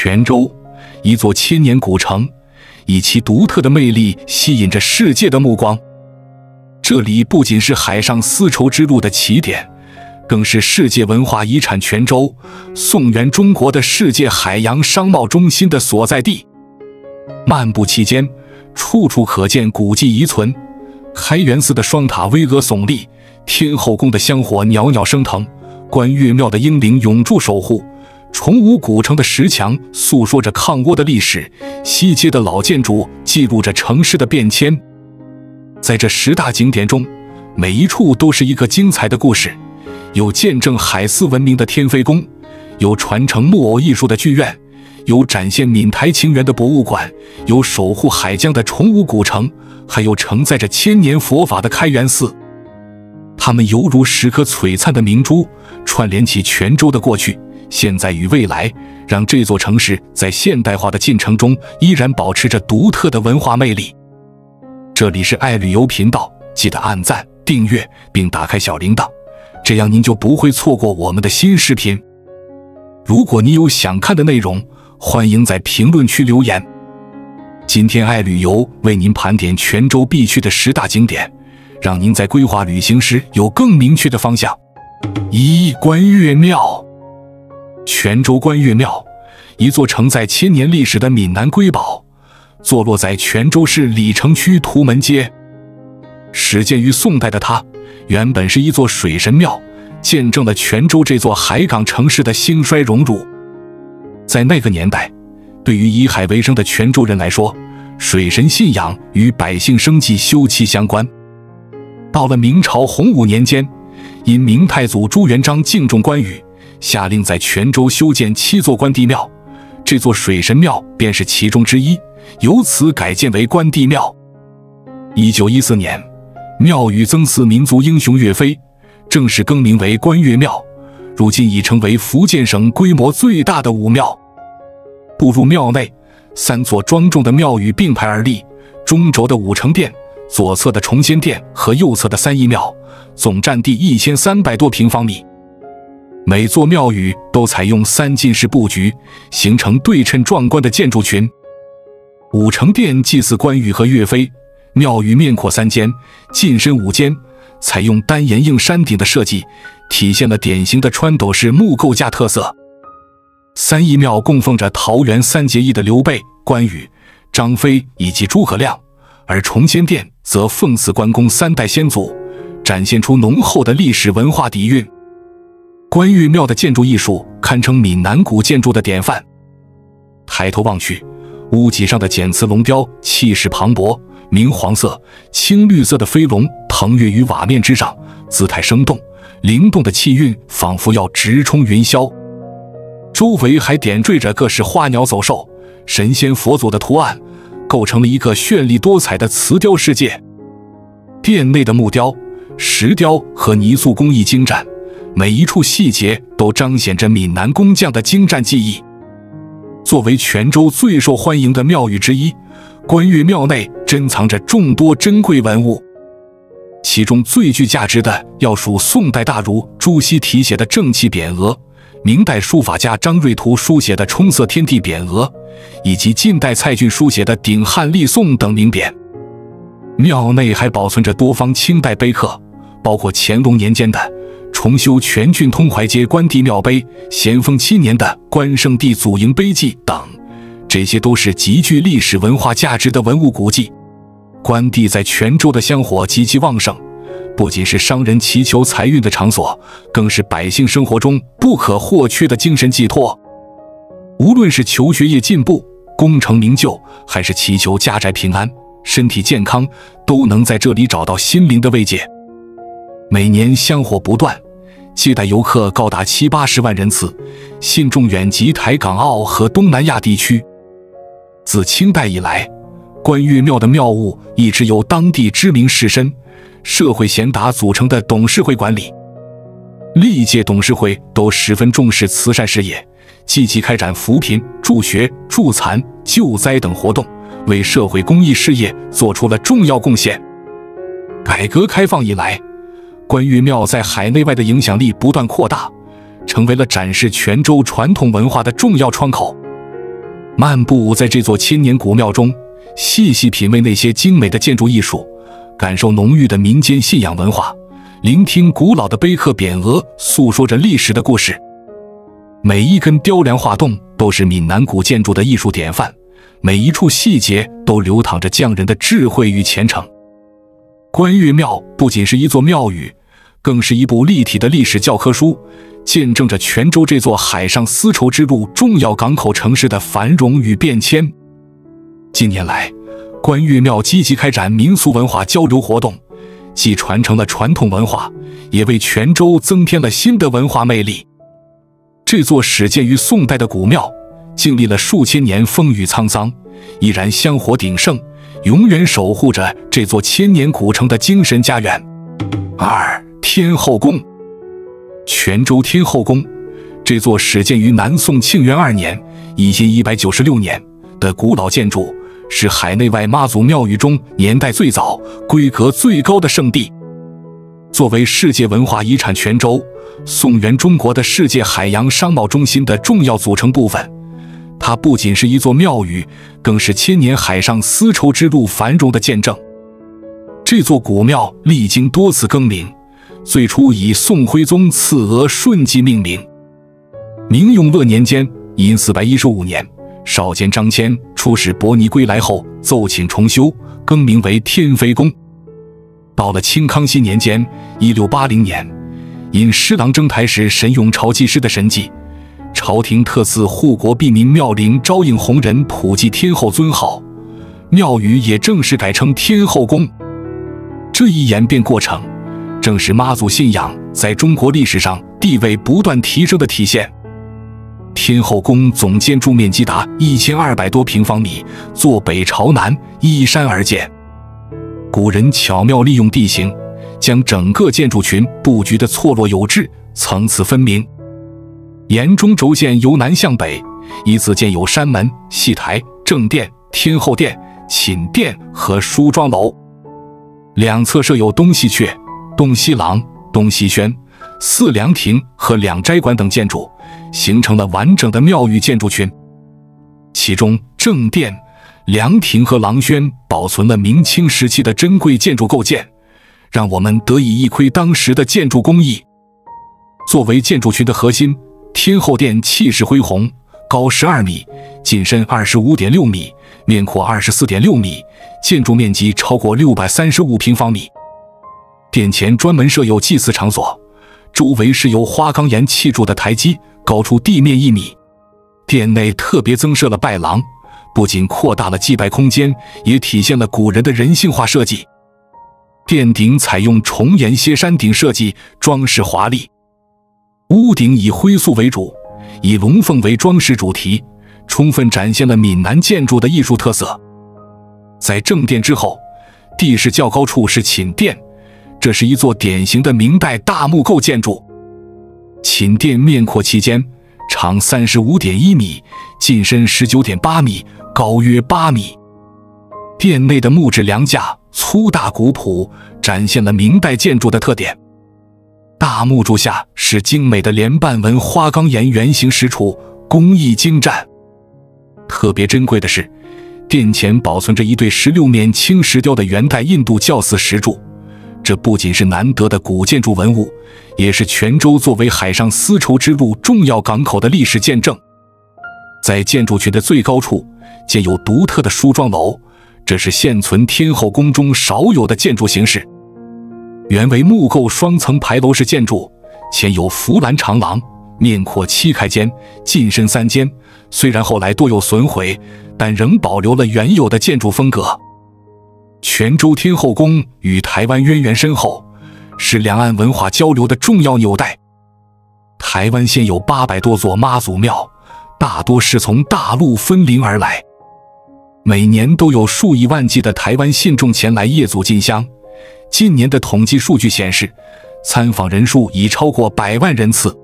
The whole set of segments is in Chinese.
泉州，一座千年古城，以其独特的魅力吸引着世界的目光。这里不仅是海上丝绸之路的起点，更是世界文化遗产泉州、宋元中国的世界海洋商贸中心的所在地。漫步其间，处处可见古迹遗存，开元寺的双塔巍峨耸立，天后宫的香火袅袅升腾，关岳庙的英灵永驻守护，崇武古城的石墙诉说着抗倭的历史，西街的老建筑记录着城市的变迁。在这10大景点中，每一处都是一个精彩的故事，有见证海丝文明的天妃宫，有传承木偶艺术的剧院，有展现闽台情缘的博物馆，有守护海疆的崇武古城，还有承载着千年佛法的开元寺。它们犹如10颗璀璨的明珠，串联起泉州的过去、现在与未来，让这座城市在现代化的进程中依然保持着独特的文化魅力。这里是爱旅游频道，记得按赞、订阅并打开小铃铛，这样您就不会错过我们的新视频。如果你有想看的内容，欢迎在评论区留言。今天爱旅游为您盘点泉州必去的10大景点，让您在规划旅行时有更明确的方向。1. 关岳庙。泉州关岳庙，一座承载千年历史的闽南瑰宝，坐落在泉州市李城区图门街。始建于宋代的它，原本是一座水神庙，见证了泉州这座海港城市的兴衰荣辱。在那个年代，对于以海为生的泉州人来说，水神信仰与百姓生计休戚相关。到了明朝洪武年间，因明太祖朱元璋敬重关羽，下令在泉州修建7座关帝庙，这座水神庙便是其中之一，由此改建为关帝庙。1914年，庙宇增祀民族英雄岳飞，正式更名为关岳庙，如今已成为福建省规模最大的武庙。步入庙内，3座庄重的庙宇并排而立，中轴的武成殿、左侧的崇仙殿和右侧的三义庙，总占地1300多平方米。每座庙宇都采用3进式布局，形成对称壮观的建筑群。武成殿祭祀关羽和岳飞，庙宇面阔3间，进深5间，采用单檐硬山顶的设计，体现了典型的穿斗式木构架特色。三义庙供奉着桃园3结义的刘备、关羽、张飞以及诸葛亮，而崇仙殿则奉祀关公3代先祖，展现出浓厚的历史文化底蕴。关岳庙的建筑艺术堪称闽南古建筑的典范。抬头望去，屋脊上的剪瓷龙雕气势磅礴，明黄色、青绿色的飞龙腾跃于瓦面之上，姿态生动，灵动的气韵仿佛要直冲云霄。周围还点缀着各式花鸟走兽、神仙佛祖的图案，构成了一个绚丽多彩的瓷雕世界。殿内的木雕、石雕和泥塑工艺精湛，每一处细节都彰显着闽南工匠的精湛技艺。作为泉州最受欢迎的庙宇之一，关岳庙内珍藏着众多珍贵文物，其中最具价值的要数宋代大儒朱熹题写的正气匾额，明代书法家张瑞图书写的冲色天地匾额，以及近代蔡骏书写的鼎汉立宋等名匾。庙内还保存着多方清代碑刻，包括乾隆年间的重修全郡通淮街关帝庙碑、咸丰7年的关圣帝祖茔碑记等，这些都是极具历史文化价值的文物古迹。关帝在泉州的香火极其旺盛，不仅是商人祈求财运的场所，更是百姓生活中不可或缺的精神寄托。无论是求学业进步、功成名就，还是祈求家宅平安、身体健康，都能在这里找到心灵的慰藉。每年香火不断，接待游客高达70-80万人次，信众远及台港澳和东南亚地区。自清代以来，关岳庙的庙务一直由当地知名士绅、社会贤达组成的董事会管理。历届董事会都十分重视慈善事业，积极开展扶贫、助学、助残、救灾等活动，为社会公益事业做出了重要贡献。改革开放以来，关岳庙在海内外的影响力不断扩大，成为了展示泉州传统文化的重要窗口。漫步在这座千年古庙中，细细品味那些精美的建筑艺术，感受浓郁的民间信仰文化，聆听古老的碑刻匾额诉说着历史的故事。每一根雕梁画栋都是闽南古建筑的艺术典范，每一处细节都流淌着匠人的智慧与虔诚。关岳庙不仅是一座庙宇，更是一部立体的历史教科书，见证着泉州这座海上丝绸之路重要港口城市的繁荣与变迁。近年来，关岳庙积极开展民俗文化交流活动，既传承了传统文化，也为泉州增添了新的文化魅力。这座始建于宋代的古庙，经历了数千年风雨沧桑，依然香火鼎盛，永远守护着这座千年古城的精神家园。2. 天后宫。泉州天后宫，这座始建于南宋庆元2年1196年的古老建筑，是海内外妈祖庙宇中年代最早、规格最高的圣地。作为世界文化遗产泉州、宋元中国的世界海洋商贸中心的重要组成部分，它不仅是一座庙宇，更是千年海上丝绸之路繁荣的见证。这座古庙历经多次更名，最初以宋徽宗赐额顺纪命名。明永乐年间因415年，少监张骞出使伯尼归来后，奏请重修，更名为天妃宫。到了清康熙年间1680年，因施琅征台时神勇朝祭师的神迹，朝廷特赐护国庇民庙龄昭应弘仁普济天后尊号，庙宇也正式改称天后宫。这一演变过程，正是妈祖信仰在中国历史上地位不断提升的体现。天后宫总建筑面积达1200多平方米，坐北朝南，依山而建。古人巧妙利用地形，将整个建筑群布局得错落有致，层次分明。沿中轴线由南向北，依次建有山门、戏台、正殿、天后殿、寝殿和梳妆楼。两侧设有东西阙、东西廊、东西轩、四凉亭和两斋馆等建筑，形成了完整的庙宇建筑群。其中正殿、凉亭和廊轩保存了明清时期的珍贵建筑构件，让我们得以一窥当时的建筑工艺。作为建筑群的核心，天后殿气势恢宏，高12米，进深25.6米，面阔24.6米，建筑面积超过635平方米。殿前专门设有祭祀场所，周围是由花岗岩砌筑的台基，高出地面1米。殿内特别增设了拜廊，不仅扩大了祭拜空间，也体现了古人的人性化设计。殿顶采用重檐歇山顶设计，装饰华丽。屋顶以灰塑为主，以龙凤为装饰主题，充分展现了闽南建筑的艺术特色。在正殿之后，地势较高处是寝殿，这是一座典型的明代大木构建筑。寝殿面阔7间，长35.1米，进深19.8米，高约8米。殿内的木质梁架粗大古朴，展现了明代建筑的特点。大木柱下是精美的莲瓣纹花岗岩圆形石柱，工艺精湛。特别珍贵的是，殿前保存着一对16面青石雕的元代印度教寺石柱，这不仅是难得的古建筑文物，也是泉州作为海上丝绸之路重要港口的历史见证。在建筑群的最高处建有独特的梳妆楼，这是现存天后宫中少有的建筑形式。原为木构双层牌楼式建筑，前有扶栏长廊，面阔7开间，进深3间。虽然后来多有损毁，但仍保留了原有的建筑风格。泉州天后宫与台湾渊源深厚，是两岸文化交流的重要纽带。台湾现有800多座妈祖庙，大多是从大陆分灵而来。每年都有数以万计的台湾信众前来谒祖进香。近年的统计数据显示，参访人数已超过100万人次。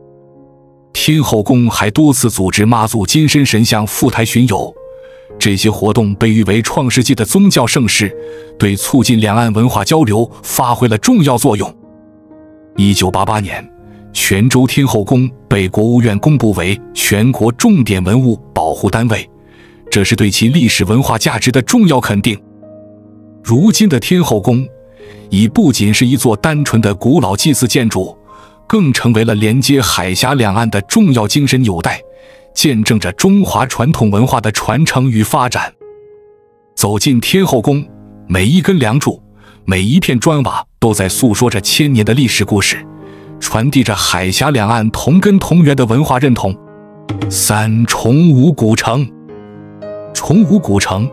天后宫还多次组织妈祖金身神像赴台巡游，这些活动被誉为创世纪的宗教盛事，对促进两岸文化交流发挥了重要作用。1988年，泉州天后宫被国务院公布为全国重点文物保护单位，这是对其历史文化价值的重要肯定。如今的天后宫已不仅是一座单纯的古老祭祀建筑，更成为了连接海峡两岸的重要精神纽带，见证着中华传统文化的传承与发展。走进天后宫，每一根梁柱，每一片砖瓦都在诉说着千年的历史故事，传递着海峡两岸同根同源的文化认同。3. 崇武古城。崇武古城，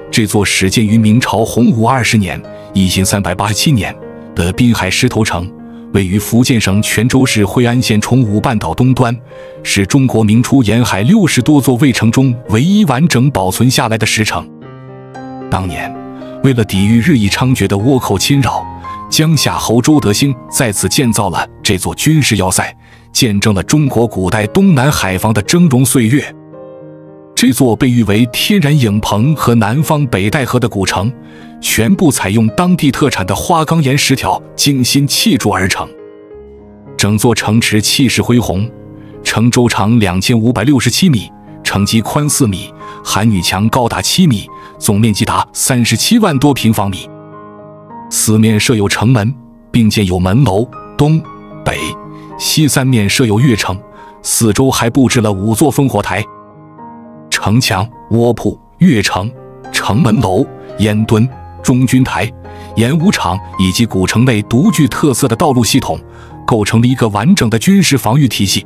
这座始建于明朝洪武20年义兴387年的滨海石头城，位于福建省泉州市惠安县崇武半岛东端，是中国明初沿海60多座卫城中唯一完整保存下来的石城。当年，为了抵御日益猖獗的倭寇侵扰，江夏侯周德兴在此建造了这座军事要塞，见证了中国古代东南海防的峥嵘岁月。这座被誉为天然影棚和南方北戴河的古城，全部采用当地特产的花岗岩石条精心砌筑而成。整座城池气势恢宏，城周长2567米，城基宽4米，含女墙高达7米，总面积达37万多平方米。四面设有城门，并建有门楼，东北西3面设有月城，四周还布置了5座烽火台。城墙、窝铺、月城、城门楼、烟墩、中军台、演武场以及古城内独具特色的道路系统，构成了一个完整的军事防御体系。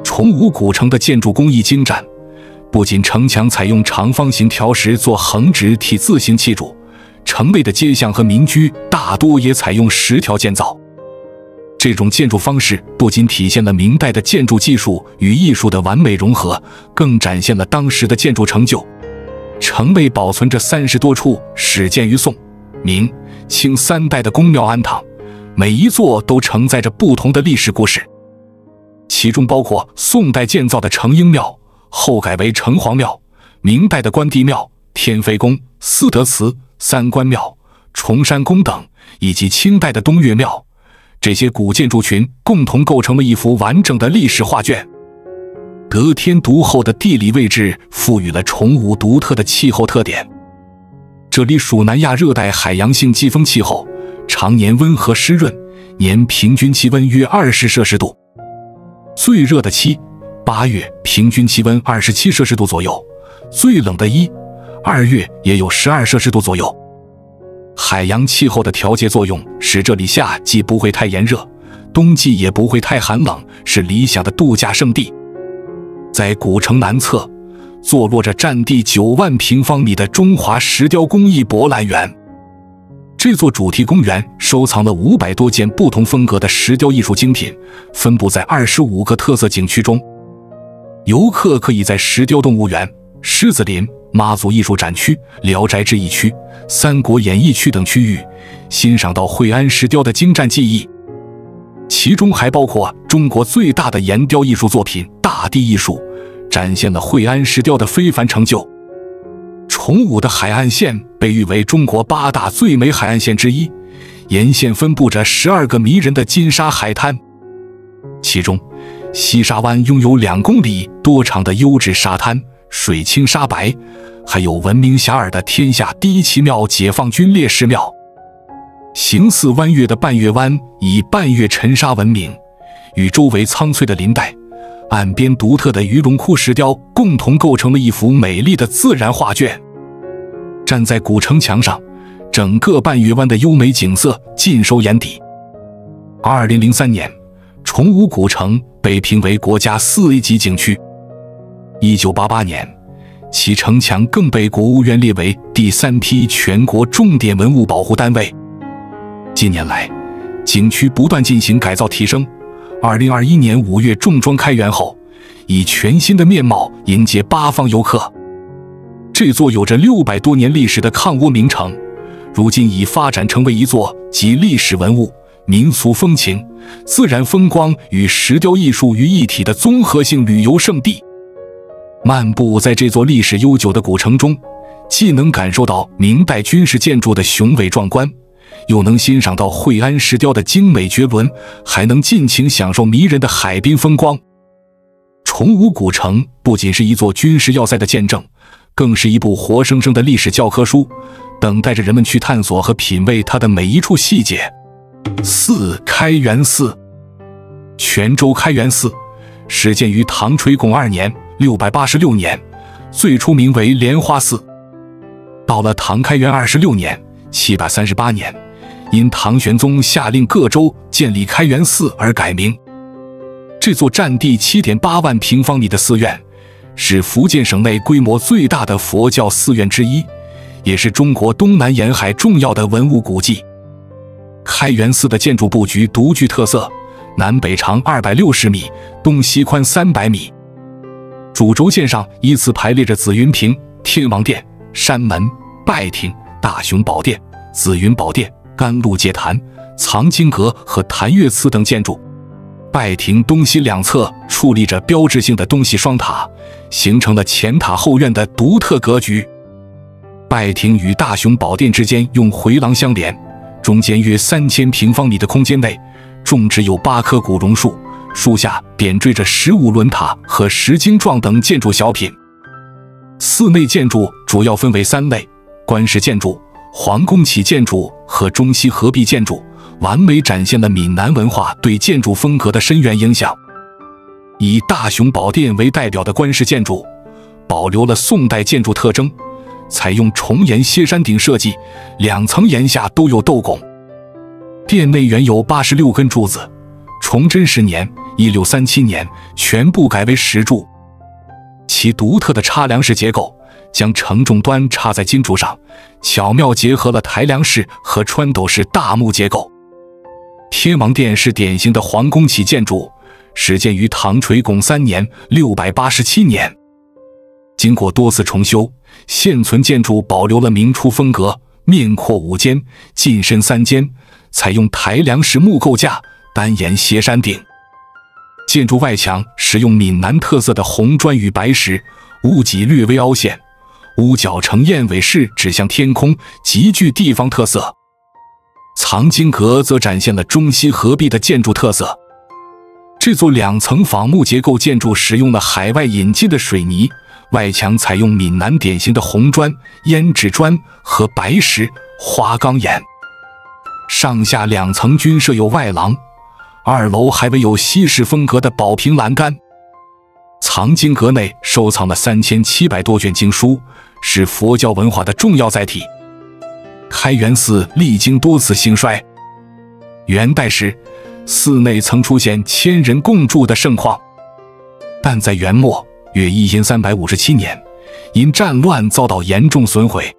崇武古城的建筑工艺精湛，不仅城墙采用长方形条石做横直体字形砌筑，城内的街巷和民居大多也采用石条建造。这种建筑方式不仅体现了明代的建筑技术与艺术的完美融合，更展现了当时的建筑成就。城内保存着30多处始建于宋、明、清3代的宫庙庵堂，每一座都承载着不同的历史故事。其中包括宋代建造的承英庙，后改为城隍庙；明代的关帝庙、天妃宫、嗣德祠、三官庙、崇山宫等，以及清代的东岳庙。这些古建筑群共同构成了一幅完整的历史画卷。得天独厚的地理位置赋予了崇武独特的气候特点。这里属南亚热带海洋性季风气候，常年温和湿润，年平均气温约20摄氏度。最热的7、8月平均气温27摄氏度左右，最冷的1、2月也有12摄氏度左右。海洋气候的调节作用使这里夏季不会太炎热，冬季也不会太寒冷，是理想的度假胜地。在古城南侧，坐落着占地9万平方米的中华石雕工艺博览园。这座主题公园收藏了500多件不同风格的石雕艺术精品，分布在25个特色景区中。游客可以在石雕动物园、狮子林、妈祖艺术展区、聊斋志异区、三国演义区等区域欣赏到惠安石雕的精湛技艺，其中还包括中国最大的岩雕艺术作品大地艺术，展现了惠安石雕的非凡成就。崇武的海岸线被誉为中国8大最美海岸线之一，沿线分布着12个迷人的金沙海滩，其中西沙湾拥有2公里多长的优质沙滩，水清沙白，还有闻名遐迩的天下第一奇庙解放军烈士庙。形似弯月的半月湾以半月沉沙闻名，与周围苍翠的林带、岸边独特的鱼龙窟石雕共同构成了一幅美丽的自然画卷。站在古城墙上，整个半月湾的优美景色尽收眼底。2003年，崇武古城被评为国家4A 级景区。1988年，其城墙更被国务院列为第3批全国重点文物保护单位。近年来，景区不断进行改造提升。2021年5月重装开园后，以全新的面貌迎接八方游客。这座有着600多年历史的抗倭名城，如今已发展成为一座集历史文物、民俗风情、自然风光与石雕艺术于一体的综合性旅游胜地。漫步在这座历史悠久的古城中，既能感受到明代军事建筑的雄伟壮观，又能欣赏到惠安石雕的精美绝伦，还能尽情享受迷人的海滨风光。崇武古城不仅是一座军事要塞的见证，更是一部活生生的历史教科书，等待着人们去探索和品味它的每一处细节。4. 开元寺。泉州开元寺始建于唐垂拱2年686年，最初名为莲花寺。到了唐开元26年738年，因唐玄宗下令各州建立开元寺而改名。这座占地 7.8 万平方米的寺院，是福建省内规模最大的佛教寺院之一，也是中国东南沿海重要的文物古迹。开元寺的建筑布局独具特色，南北长260米，东西宽300米。主轴线上依次排列着紫云屏、天王殿、山门、拜亭、大雄宝殿、紫云宝殿、甘露戒坛、藏经阁和坛月祠等建筑。拜亭东西两侧矗立着标志性的东西双塔，形成了前塔后院的独特格局。拜亭与大雄宝殿之间用回廊相连，中间约3000平方米的空间内种植有8棵古榕树，树下点缀着15轮塔和石经幢等建筑小品。寺内建筑主要分为3类：官式建筑、皇宫起建筑和中西合璧建筑，完美展现了闽南文化对建筑风格的深远影响。以大雄宝殿为代表的官式建筑，保留了宋代建筑特征，采用重檐歇山顶设计，2层檐下都有斗拱。殿内原有86根柱子，崇祯10年1637年全部改为石柱。其独特的插梁式结构，将承重端插在金柱上，巧妙结合了抬梁式和穿斗式大木结构。天王殿是典型的皇宫起建筑，始建于唐垂拱3年687年。经过多次重修，现存建筑保留了明初风格，面阔5间，进深3间，采用抬梁式木构架，单檐歇山顶。建筑外墙使用闽南特色的红砖与白石，屋脊略微凹陷，屋角呈燕尾式指向天空，极具地方特色。藏经阁则展现了中西合璧的建筑特色。这座2层仿木结构建筑使用了海外引进的水泥，外墙采用闽南典型的红砖、胭脂砖和白石、花岗岩。上下2层均设有外廊，2楼还围有西式风格的宝瓶栏杆。藏经阁内收藏了3700多卷经书，是佛教文化的重要载体。开元寺历经多次兴衰，元代时寺内曾出现1000人共住的盛况，但在元末约1357年，因战乱遭到严重损毁。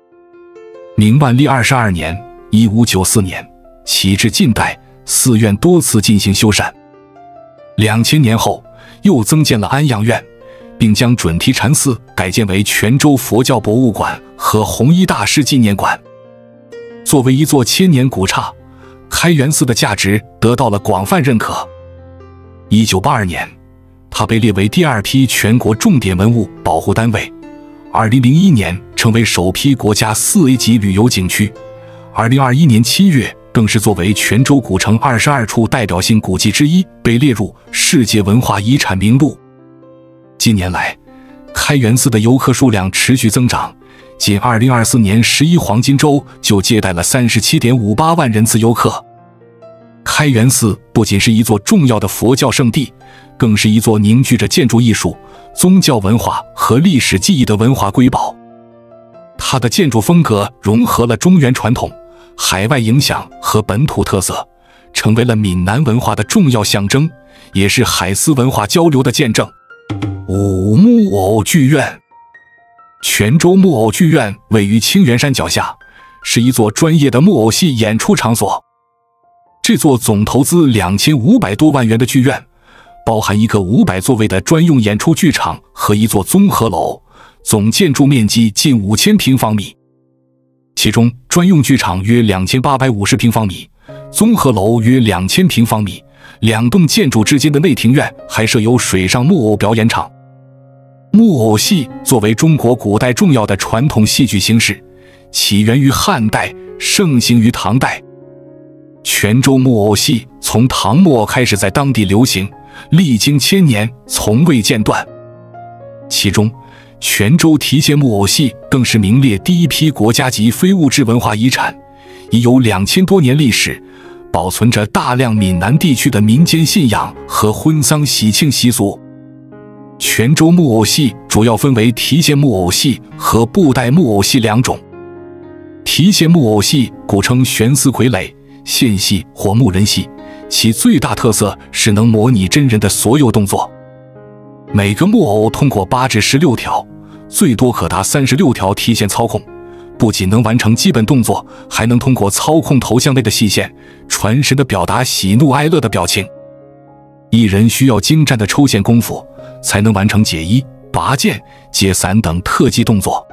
明万历22年1594年，起至近代，寺院多次进行修缮。2000年后，又增建了安养院，并将准提禅寺改建为泉州佛教博物馆和弘一大师纪念馆。作为一座千年古刹，开元寺的价值得到了广泛认可。1982年，它被列为第2批全国重点文物保护单位，2001年成为首批国家4A 级旅游景区，2021年7月更是作为泉州古城22处代表性古迹之一，被列入世界文化遗产名录。近年来，开元寺的游客数量持续增长，仅2024年11黄金周就接待了37.58万人次游客。开元寺不仅是一座重要的佛教圣地，更是一座凝聚着建筑艺术、宗教文化和历史记忆的文化瑰宝。它的建筑风格融合了中原传统、海外影响和本土特色，成为了闽南文化的重要象征，也是海丝文化交流的见证。5. 木偶剧院。泉州木偶剧院位于青源山脚下，是一座专业的木偶戏演出场所。这座总投资2500多万元的剧院，包含一个500座位的专用演出剧场和一座综合楼，总建筑面积近5000平方米。其中专用剧场约2850平方米，综合楼约2000平方米，2栋建筑之间的内庭院还设有水上木偶表演场。木偶戏作为中国古代重要的传统戏剧形式，起源于汉代，盛行于唐代。泉州木偶戏从唐末开始在当地流行，历经1000年从未间断。其中，泉州提线木偶戏更是名列第一批国家级非物质文化遗产，已有2000多年历史，保存着大量闽南地区的民间信仰和婚丧喜庆习俗。泉州木偶戏主要分为提线木偶戏和布袋木偶戏两种。提线木偶戏古称悬丝傀儡、线戏或木人戏，其最大特色是能模拟真人的所有动作。每个木偶通过8至16条，最多可达36条提线操控，不仅能完成基本动作，还能通过操控头像内的细线，传神地表达喜怒哀乐的表情。艺人需要精湛的抽线功夫，才能完成解衣、拔剑、接伞等特技动作。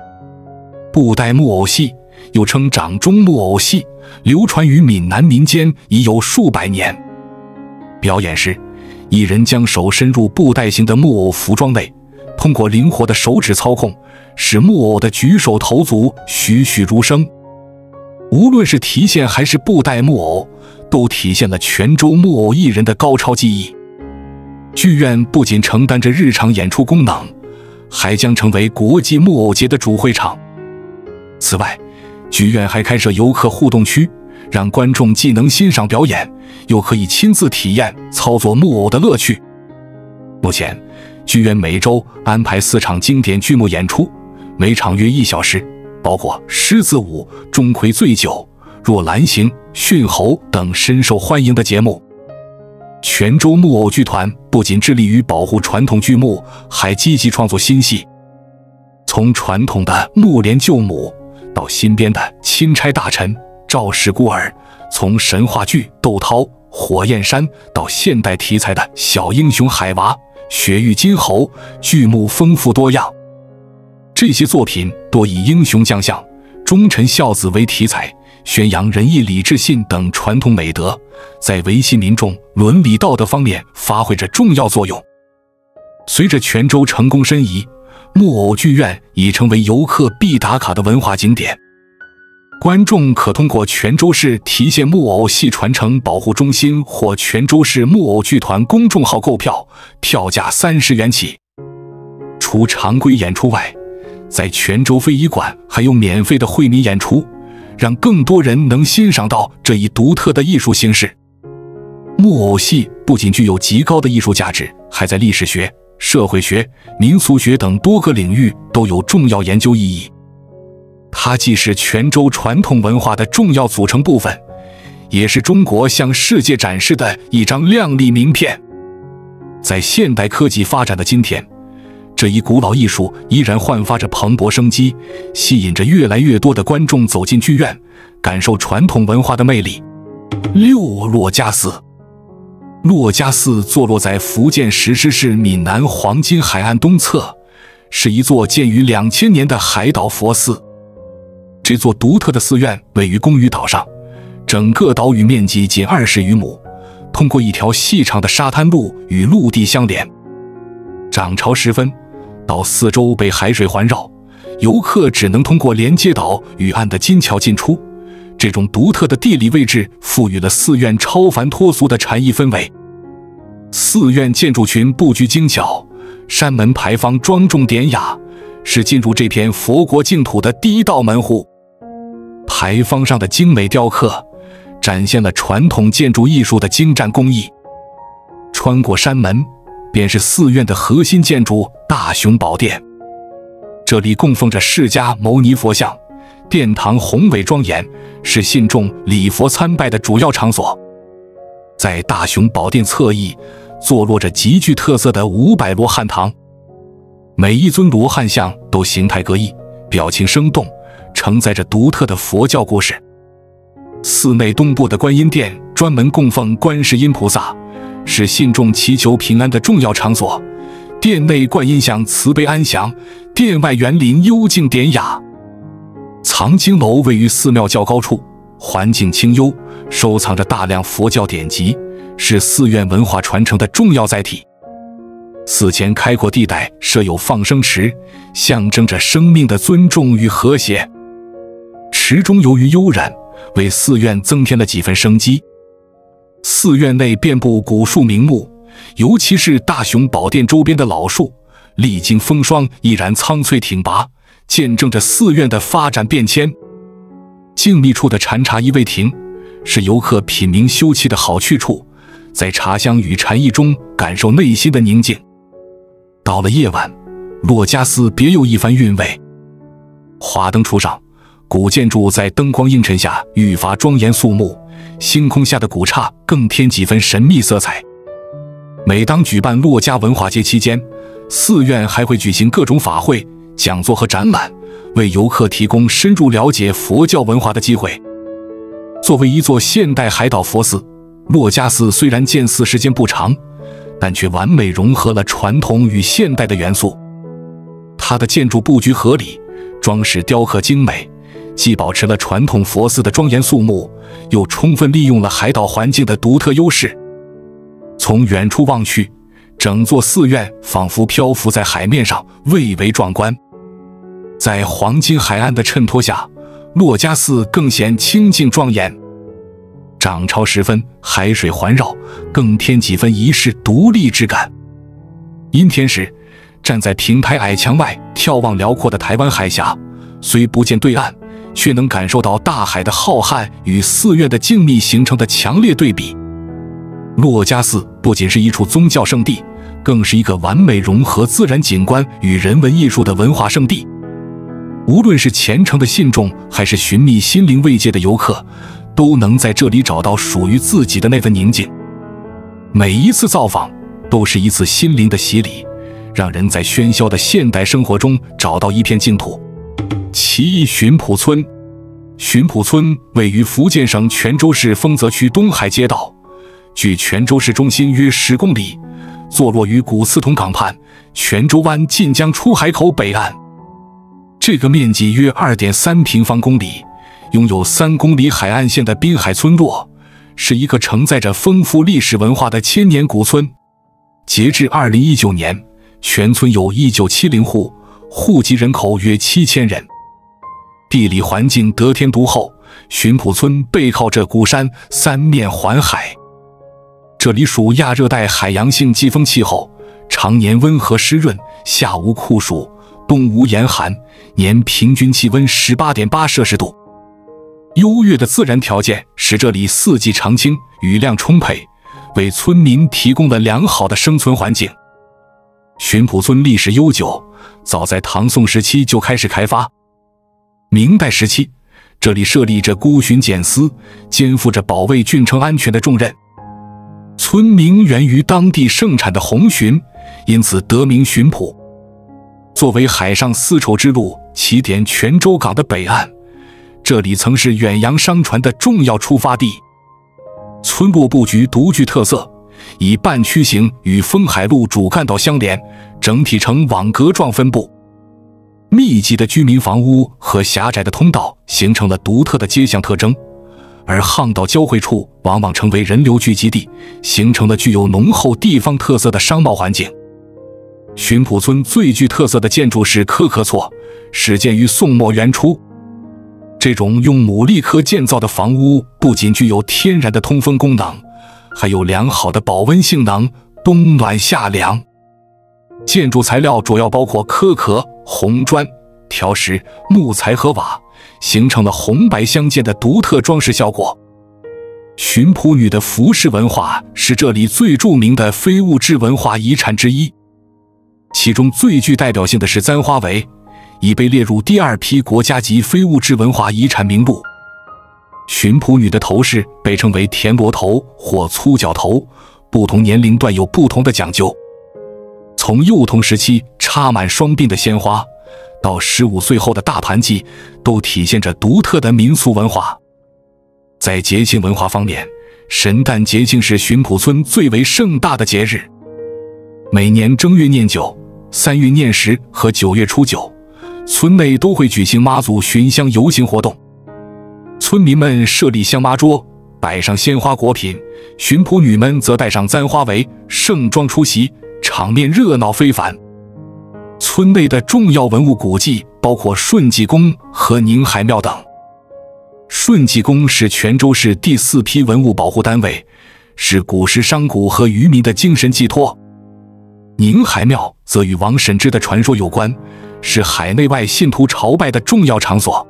布袋木偶戏又称掌中木偶戏，流传于闽南民间已有数百年。表演时，艺人将手伸入布袋形的木偶服装内，通过灵活的手指操控，使木偶的举手投足栩栩如生。无论是提线还是布袋木偶，都体现了泉州木偶艺人的高超技艺。剧院不仅承担着日常演出功能，还将成为国际木偶节的主会场。此外，剧院还开设游客互动区，让观众既能欣赏表演，又可以亲自体验操作木偶的乐趣。目前，剧院每周安排4场经典剧目演出，每场约1小时，包括狮子舞、钟馗醉酒、若兰行、驯猴等深受欢迎的节目。泉州木偶剧团不仅致力于保护传统剧目，还积极创作新戏。从传统的木莲救母到新编的钦差大臣、赵氏孤儿，从神话剧窦涛、火焰山到现代题材的小英雄海娃、雪域金猴，剧目丰富多样。这些作品多以英雄将相、忠臣孝子为题材，宣扬仁义礼智信等传统美德，在维系民众伦理道德方面发挥着重要作用。随着泉州成功申遗，木偶剧院已成为游客必打卡的文化景点。观众可通过泉州市提线木偶戏传承保护中心或泉州市木偶剧团公众号购票，票价30元起。除常规演出外，在泉州非遗馆还有免费的惠民演出，让更多人能欣赏到这一独特的艺术形式。木偶戏不仅具有极高的艺术价值，还在历史学、社会学、民俗学等多个领域都有重要研究意义。它既是泉州传统文化的重要组成部分，也是中国向世界展示的一张亮丽名片。在现代科技发展的今天，这一古老艺术依然焕发着蓬勃生机，吸引着越来越多的观众走进剧院，感受传统文化的魅力。6珞珈寺。珞珈寺坐落在福建石狮市闽南黄金海岸东侧，是一座建于2000年的海岛佛寺。这座独特的寺院位于公屿岛上，整个岛屿面积仅20余亩，通过一条细长的沙滩路与陆地相连。涨潮时分，岛四周被海水环绕，游客只能通过连接岛与岸的金桥进出。这种独特的地理位置赋予了寺院超凡脱俗的禅意氛围。寺院建筑群布局精巧，山门牌坊庄重典雅，是进入这片佛国净土的第一道门户。牌坊上的精美雕刻展现了传统建筑艺术的精湛工艺。穿过山门，便是寺院的核心建筑大雄宝殿。这里供奉着释迦牟尼佛像，殿堂宏伟庄严，是信众礼佛参拜的主要场所。在大雄宝殿侧翼坐落着极具特色的500罗汉堂，每一尊罗汉像都形态各异，表情生动，承载着独特的佛教故事。寺内东部的观音殿专门供奉观世音菩萨，是信众祈求平安的重要场所。殿内观音像慈悲安详，殿外园林幽静典雅。藏经楼位于寺庙较高处，环境清幽，收藏着大量佛教典籍，是寺院文化传承的重要载体。寺前开阔地带设有放生池，象征着生命的尊重与和谐。池中由于悠然，为寺院增添了几分生机。寺院内遍布古树名木，尤其是大雄宝殿周边的老树，历经风霜依然苍翠挺拔，见证着寺院的发展变迁。静谧处的禅茶一味亭，是游客品茗休憩的好去处，在茶香与禅意中感受内心的宁静。到了夜晚，珞珈寺别有一番韵味。华灯初上，古建筑在灯光映衬下愈发庄严肃穆，星空下的古刹更添几分神秘色彩。每当举办珞珈文化节期间，寺院还会举行各种法会、讲座和展览，为游客提供深入了解佛教文化的机会。作为一座现代海岛佛寺，珞珈寺虽然建寺时间不长，但却完美融合了传统与现代的元素。它的建筑布局合理，装饰雕刻精美，既保持了传统佛寺的庄严肃穆，又充分利用了海岛环境的独特优势。从远处望去，整座寺院仿佛漂浮在海面上，蔚为壮观。在黄金海岸的衬托下，珞珈寺更显清静庄严。涨潮时分，海水环绕，更添几分遗世独立之感。阴天时，站在平台矮墙外眺望辽阔的台湾海峡，虽不见对岸，却能感受到大海的浩瀚与寺院的静谧形成的强烈对比。珞珈寺不仅是一处宗教圣地，更是一个完美融合自然景观与人文艺术的文化圣地。无论是虔诚的信众，还是寻觅心灵慰藉的游客，都能在这里找到属于自己的那份宁静。每一次造访都是一次心灵的洗礼，让人在喧嚣的现代生活中找到一片净土。其一，寻浦村。寻浦村位于福建省泉州市丰泽区东海街道，距泉州市中心约10公里，坐落于古刺桐港畔，泉州湾晋江出海口北岸。这个面积约 2.3平方公里，拥有3公里海岸线的滨海村落，是一个承载着丰富历史文化的千年古村。截至2019年，全村有1970户，户籍人口约7000人。地理环境得天独厚，寻浦村背靠着古山，三面环海。这里属亚热带海洋性季风气候，常年温和湿润，夏无酷暑，冬无严寒，年平均气温 18.8摄氏度。优越的自然条件使这里四季常青，雨量充沛，为村民提供了良好的生存环境。寻浦村历史悠久，早在唐宋时期就开始开发。明代时期，这里设立着孤巡检司，肩负着保卫郡城安全的重任。村名源于当地盛产的红鲟，因此得名寻浦。作为海上丝绸之路起点泉州港的北岸，这里曾是远洋商船的重要出发地。村落布局独具特色，以半曲形与丰海路主干道相连，整体呈网格状分布。密集的居民房屋和狭窄的通道形成了独特的街巷特征，而巷道交汇处往往成为人流聚集地，形成了具有浓厚地方特色的商贸环境。寻浦村最具特色的建筑是科科厝，始建于宋末元初。这种用牡蛎壳建造的房屋不仅具有天然的通风功能，还有良好的保温性能，冬暖夏凉。建筑材料主要包括壳壳、红砖、条石、木材和瓦，形成了红白相间的独特装饰效果。寻浦女的服饰文化是这里最著名的非物质文化遗产之一，其中最具代表性的是簪花围，已被列入第2批国家级非物质文化遗产名录。寻浦女的头饰被称为田螺头或粗角头，不同年龄段有不同的讲究。从幼童时期插满双鬓的鲜花，到15岁后的大盘髻，都体现着独特的民俗文化。在节庆文化方面，神诞节庆是寻浦村最为盛大的节日。每年正月念九、3月念10和9月初9，村内都会举行妈祖巡香游行活动。村民们设立香妈桌，摆上鲜花果品，寻浦女们则戴上簪花围，盛装出席，场面热闹非凡。村内的重要文物古迹包括顺济宫和宁海庙等。顺济宫是泉州市第4批文物保护单位，是古时商贾和渔民的精神寄托。宁海庙则与王审知的传说有关，是海内外信徒朝拜的重要场所。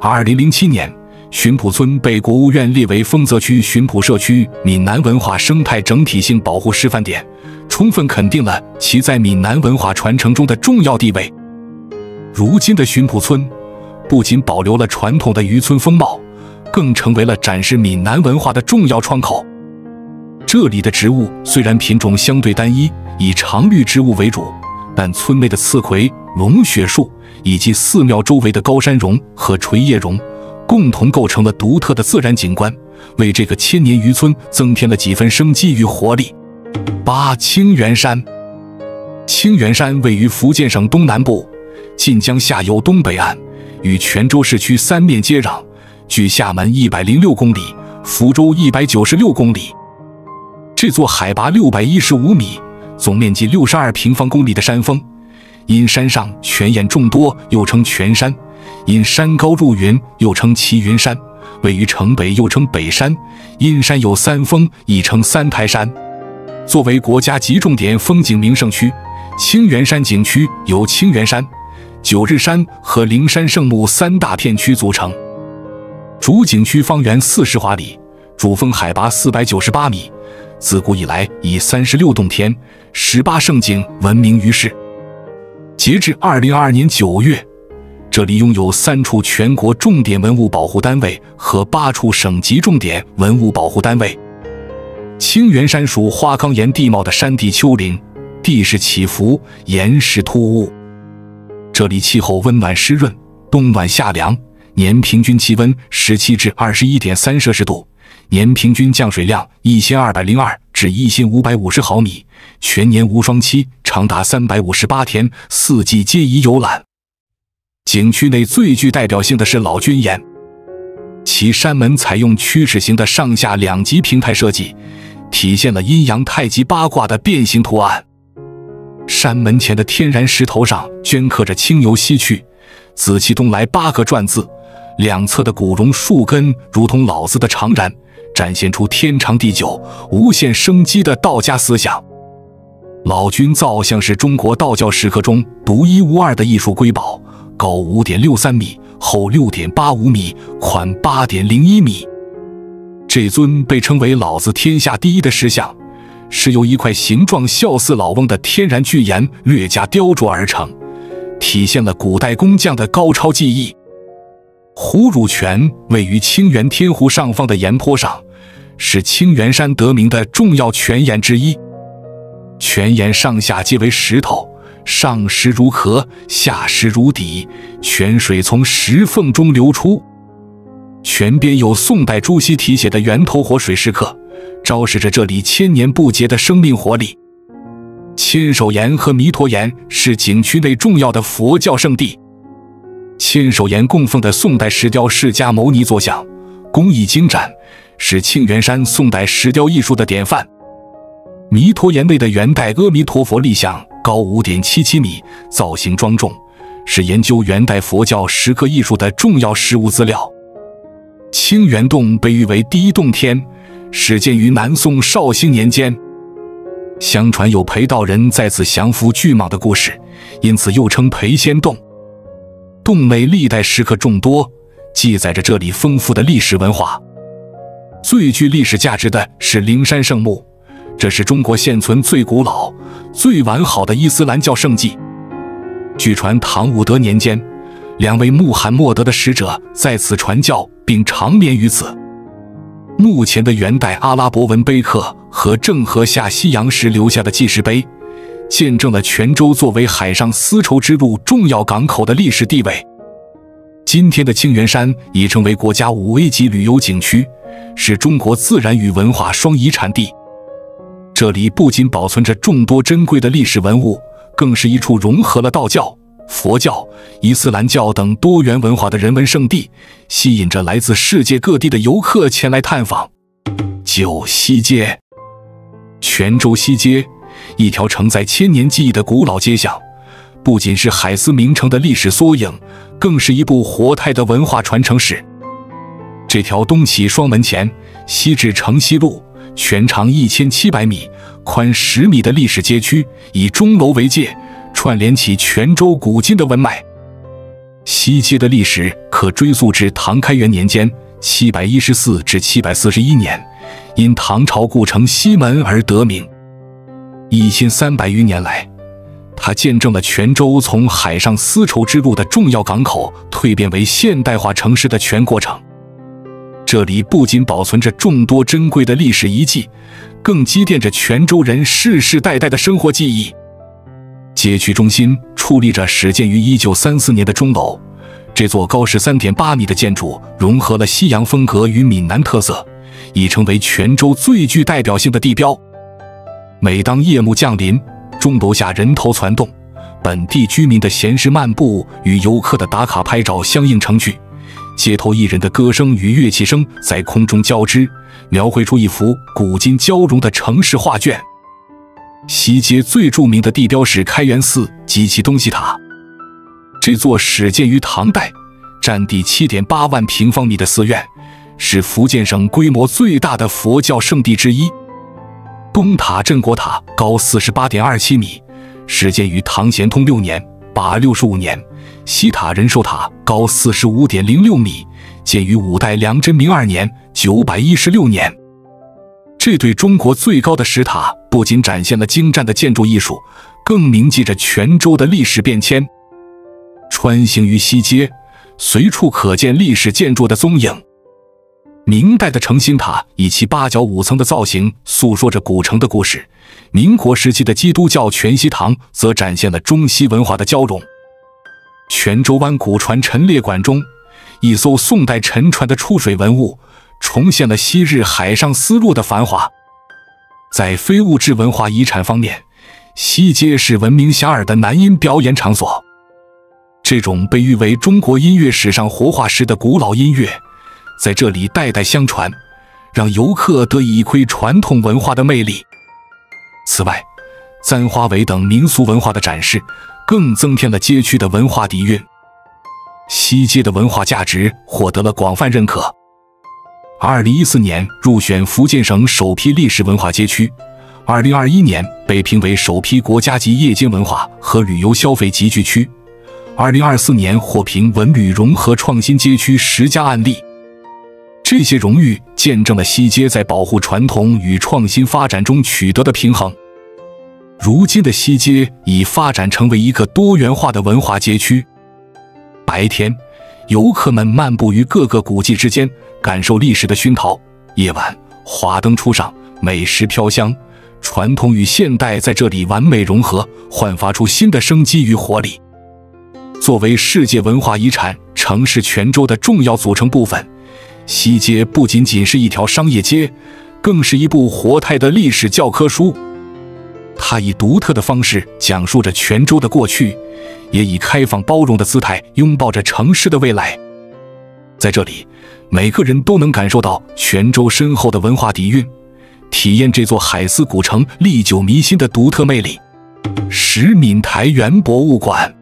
2007年，巡捕村被国务院列为丰泽区巡捕社区闽南文化生态整体性保护示范点，充分肯定了其在闽南文化传承中的重要地位。如今的巡捕村不仅保留了传统的渔村风貌，更成为了展示闽南文化的重要窗口。这里的植物虽然品种相对单一，以常绿植物为主，但村内的刺葵、龙血树以及寺庙周围的高山榕和垂叶榕共同构成了独特的自然景观，为这个千年渔村增添了几分生机与活力。8. 清源山。清源山位于福建省东南部，晋江下游东北岸，与泉州市区三面接壤，距厦门106公里，福州196公里。这座海拔615米、总面积62平方公里的山峰，因山上泉眼众多，又称泉山；因山高入云，又称齐云山；位于城北，又称北山；因山有三峰，亦称三台山。作为国家级重点风景名胜区，清源山景区由清源山、九日山和灵山圣木三大片区组成。主景区方圆40华里，主峰海拔498米，自古以来以36洞天、18胜景闻名于世。截至2022年9月，这里拥有3处全国重点文物保护单位和8处省级重点文物保护单位。清源山属花岗岩地貌的山地丘陵，地势起伏，岩石突兀。这里气候温暖湿润，冬暖夏凉，年平均气温17至21.3摄氏度，年平均降水量1202至1550毫米，全年无霜期，长达358天，4季皆宜游览。景区内最具代表性的是老君岩，其山门采用曲尺形的上下两级平台设计，体现了阴阳太极八卦的变形图案。山门前的天然石头上镌刻着清牛西去、紫气东来8个篆字，两侧的古榕树根如同老子的长髯，展现出天长地久、无限生机的道家思想。老君造像是中国道教石刻中独一无二的艺术瑰宝，高5.63米，厚6.85米，宽8.01米。这尊被称为老子天下第一的石像，是由一块形状笑似老翁的天然巨岩略加雕琢而成，体现了古代工匠的高超技艺。胡汝泉位于清源天湖上方的岩坡上，是清源山得名的重要泉眼之一。泉眼上下皆为石头，上石如河，下石如底，泉水从石缝中流出。泉边有宋代朱熹题写的源头活水石刻，昭示着这里千年不竭的生命活力。千手岩和弥陀岩是景区内重要的佛教圣地。千手岩供奉的宋代石雕释迦牟尼坐像，工艺精湛，是清源山宋代石雕艺术的典范。弥陀岩内的元代阿弥陀佛立像高5.77米，造型庄重，是研究元代佛教石刻艺术的重要实物资料。清源洞被誉为第一洞天，始建于南宋绍兴年间。相传有裴道人在此降服巨蟒的故事，因此又称裴仙洞。洞内历代石刻众多，记载着这里丰富的历史文化。最具历史价值的是灵山圣木，这是中国现存最古老、最完好的伊斯兰教圣迹。据传唐武德年间，2位穆罕默德的使者在此传教，并长眠于此。目前的元代阿拉伯文碑刻和郑和下西洋时留下的记事碑，见证了泉州作为海上丝绸之路重要港口的历史地位。今天的清源山已成为国家5A级旅游景区，是中国自然与文化双遗产地。这里不仅保存着众多珍贵的历史文物，更是一处融合了道教、佛教、伊斯兰教等多元文化的人文圣地，吸引着来自世界各地的游客前来探访。9. 西街。泉州西街，一条承载千年记忆的古老街巷，不仅是海丝名城的历史缩影，更是一部活态的文化传承史。这条东起双门前，西至城西路，全长1700米、宽10米的历史街区，以钟楼为界，串联起泉州古今的文脉。西街的历史可追溯至唐开元年间714至741年，因唐朝故城西门而得名。1300余年来，它见证了泉州从海上丝绸之路的重要港口蜕变为现代化城市的全过程。这里不仅保存着众多珍贵的历史遗迹，更积淀着泉州人世世代代的生活记忆。街区中心矗立着始建于1934年的钟楼，这座高13.8米的建筑融合了西洋风格与闽南特色，已成为泉州最具代表性的地标。每当夜幕降临，钟楼下人头攒动，本地居民的闲适漫步与游客的打卡拍照相映成趣，街头艺人的歌声与乐器声在空中交织，描绘出一幅古今交融的城市画卷。西街最著名的地标是开元寺及其东西塔。这座始建于唐代、占地7.8万平方米的寺院，是福建省规模最大的佛教圣地之一。东塔镇国塔高48.27米，始建于唐咸通6年865年；西塔仁寿塔高45.06米，建于五代梁真明2年916年。这对中国最高的石塔不仅展现了精湛的建筑艺术，更铭记着泉州的历史变迁。穿行于西街，随处可见历史建筑的踪影。明代的承兴塔以其8角5层的造型诉说着古城的故事，民国时期的基督教全息堂则展现了中西文化的交融。泉州湾古船陈列馆中，一艘宋代沉船的出水文物重现了昔日海上丝路的繁华。在非物质文化遗产方面，西街是闻名遐迩的南音表演场所。这种被誉为中国音乐史上活化石的古老音乐，在这里代代相传，让游客得以一窥传统文化的魅力。此外，簪花围等民俗文化的展示，更增添了街区的文化底蕴。西街的文化价值获得了广泛认可。2014年入选福建省首批历史文化街区，2021年被评为首批国家级夜间文化和旅游消费集聚区，2024年获评文旅融合创新街区10佳案例。这些荣誉见证了西街在保护传统与创新发展中取得的平衡。如今的西街已发展成为一个多元化的文化街区。白天，游客们漫步于各个古迹之间，感受历史的熏陶；夜晚，华灯初上，美食飘香，传统与现代在这里完美融合，焕发出新的生机与活力。作为世界文化遗产城市泉州的重要组成部分，西街不仅仅是一条商业街，更是一部活态的历史教科书。它以独特的方式讲述着泉州的过去，也以开放包容的姿态拥抱着城市的未来。在这里，每个人都能感受到泉州深厚的文化底蕴，体验这座海丝古城历久弥新的独特魅力。10闽台园博物馆。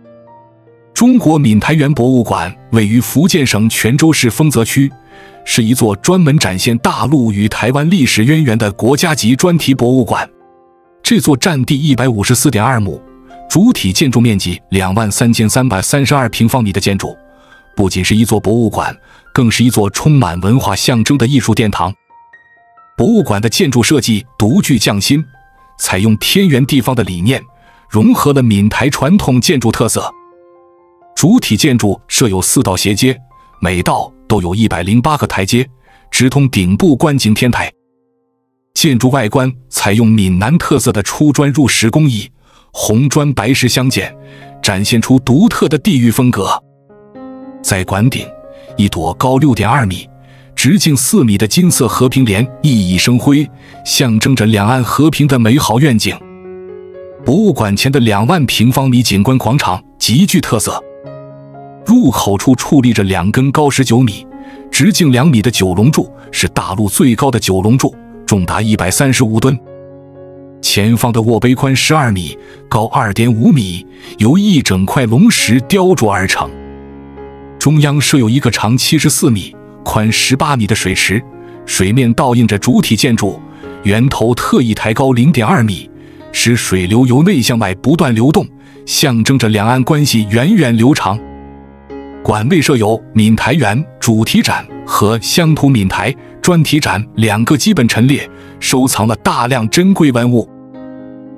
中国闽台园博物馆位于福建省泉州市丰泽区，是一座专门展现大陆与台湾历史渊源的国家级专题博物馆。这座占地154.2亩、主体建筑面积23332平方米的建筑，不仅是一座博物馆，更是一座充满文化象征的艺术殿堂。博物馆的建筑设计独具匠心，采用天圆地方的理念，融合了闽台传统建筑特色。主体建筑设有4道斜街，每道都有108个台阶，直通顶部观景天台。建筑外观采用闽南特色的出砖入石工艺，红砖白石相间，展现出独特的地域风格。在馆顶，一朵高6.2米、直径4米的金色和平莲熠熠生辉，象征着两岸和平的美好愿景。博物馆前的2万平方米景观广场极具特色，入口处矗立着2根高19米、直径2米的九龙柱，是大陆最高的九龙柱，重达135吨。前方的卧碑宽12米，高2.5米，由一整块龙石雕琢而成。中央设有一个长74米、宽18米的水池，水面倒映着主体建筑，源头特意抬高0.2米，使水流由内向外不断流动，象征着两岸关系源远流长。馆内设有闽台园主题展和乡土闽台专题展2个基本陈列，收藏了大量珍贵文物。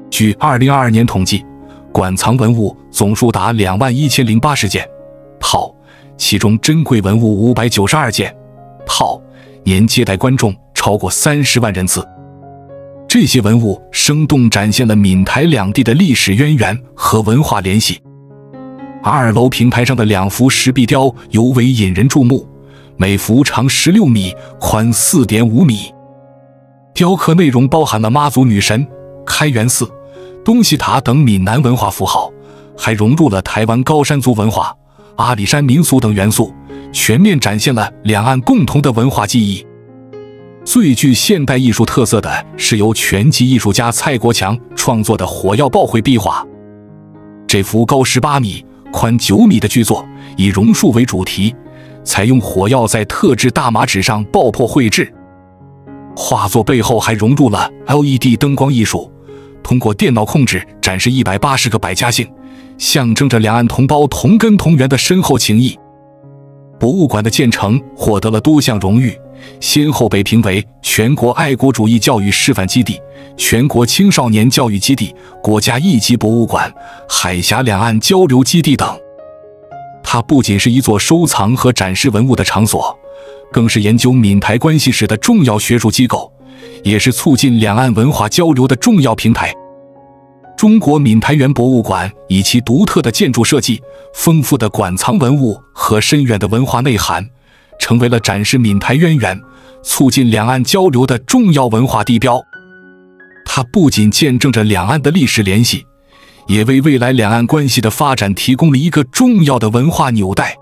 据2022年统计，馆藏文物总数达21080件，其中珍贵文物592件，年接待观众超过30万人次。这些文物生动展现了闽台两地的历史渊源和文化联系。2楼平台上的2幅石壁雕尤为引人注目，每幅长16米，宽4.5米。雕刻内容包含了妈祖女神、开元寺、东西塔等闽南文化符号，还融入了台湾高山族文化、阿里山民俗等元素，全面展现了两岸共同的文化记忆。最具现代艺术特色的是由拳击艺术家蔡国强创作的火药爆绘壁画。这幅高18米、宽9米的巨作以榕树为主题，采用火药在特制大麻纸上爆破绘制。画作背后还融入了 LED 灯光艺术，通过电脑控制展示180个百家姓，象征着两岸同胞同根同源的深厚情谊。博物馆的建成获得了多项荣誉，先后被评为全国爱国主义教育示范基地、全国青少年教育基地、国家一级博物馆、海峡两岸交流基地等。它不仅是一座收藏和展示文物的场所，更是研究闽台关系史的重要学术机构，也是促进两岸文化交流的重要平台。中国闽台园博物馆以其独特的建筑设计、丰富的馆藏文物和深远的文化内涵，成为了展示闽台渊源、促进两岸交流的重要文化地标。它不仅见证着两岸的历史联系，也为未来两岸关系的发展提供了一个重要的文化纽带。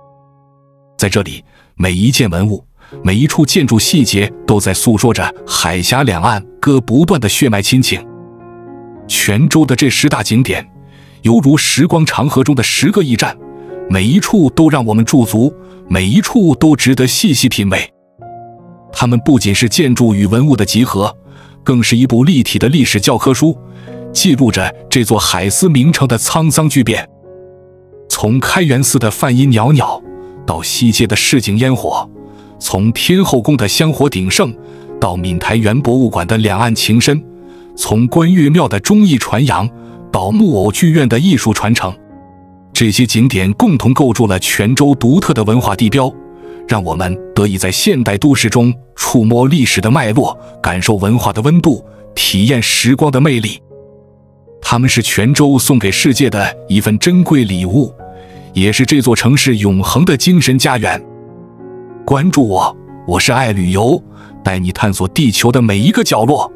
在这里，每一件文物、每一处建筑细节都在诉说着海峡两岸割不断的血脉亲情。泉州的这10大景点，犹如时光长河中的10个驿站，每一处都让我们驻足，每一处都值得细细品味。它们不仅是建筑与文物的集合，更是一部立体的历史教科书，记录着这座海丝名城的沧桑巨变。从开元寺的梵音袅袅，到西街的市井烟火，从天后宫的香火鼎盛，到闽台园博物馆的两岸情深，从关岳庙的忠义传扬，到木偶剧院的艺术传承，这些景点共同构筑了泉州独特的文化地标，让我们得以在现代都市中触摸历史的脉络，感受文化的温度，体验时光的魅力。它们是泉州送给世界的一份珍贵礼物，也是这座城市永恒的精神家园。关注我，我是爱旅游，带你探索地球的每一个角落。